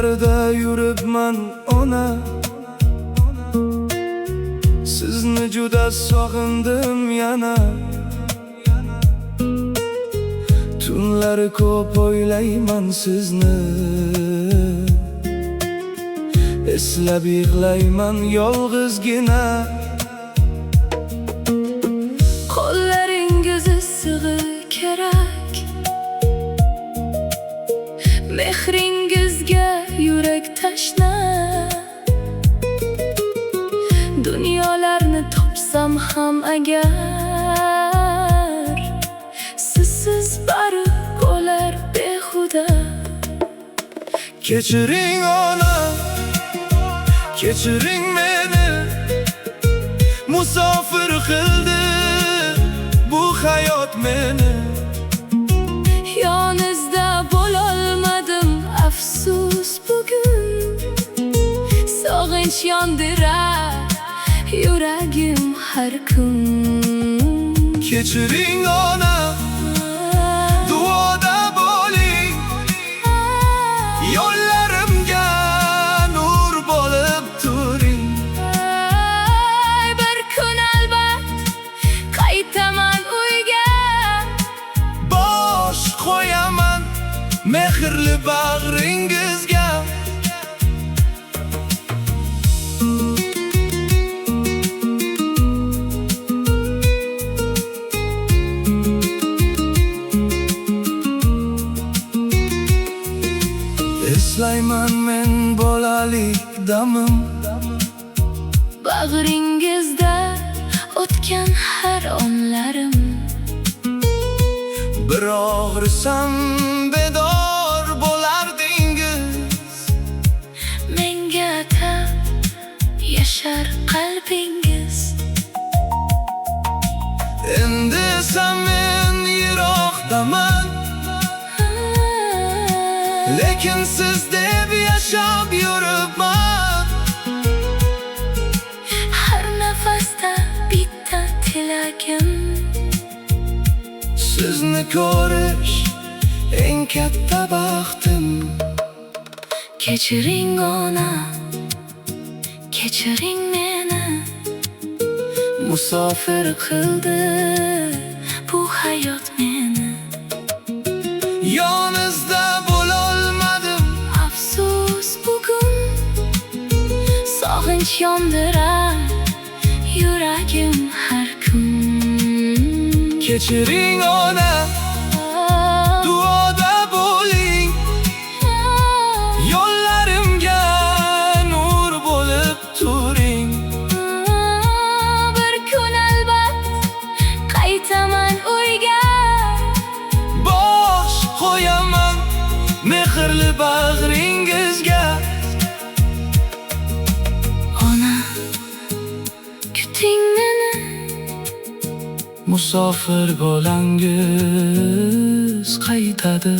yo'llarda yuribman ona. Sizni juda sog'indim yana. Tunlari ko'p o'ylayman sizni, eslab yig'layman yolg'izgina. Qo'llaringiz issig'i kerak, mehringizga yurak tashna. Dunyolarni topsam ham agar, sizsiz bari bo'lar behuda. Kechiring ona, kechiring meni, musofir qildi bu hayot meni. Yoningizda bo'lolmadim, afsus bugun. Sog'inch yondirar yuragim har kun. Kechiring ona, duoda bo'ling, yo'llarimga nur bo'lib turing. Bir kun albat qaytaman uyga, Bosh qo'yaman mehrli bag'ringizga. Eslayman men bolalik damim, bag'ringizda o'tgan har onlarim. bir og'risam bedor bo'lardingiz. Menga atab yashar qalbingiz. Endi esa men yiroqdaman, lekin siz deb yashab yuribman. Har nafasda bitta tilagim, Sizni ko'rish eng katta baxtim. kechiring ona, kechiring meni, musofir qildi bu hayot meni. Yoningizda bo'lolmadim, Afsus bugun, sog'inch yondirar yuragim har kun. kechiring ona, duoda bo'ling, yo'llarimga nur bo'lib turing. Bir kun albat qaytaman uyga, Bosh qo'yaman mehrli bag'ringizga. ona kuting meni, Musofir bolangiz qaytadi.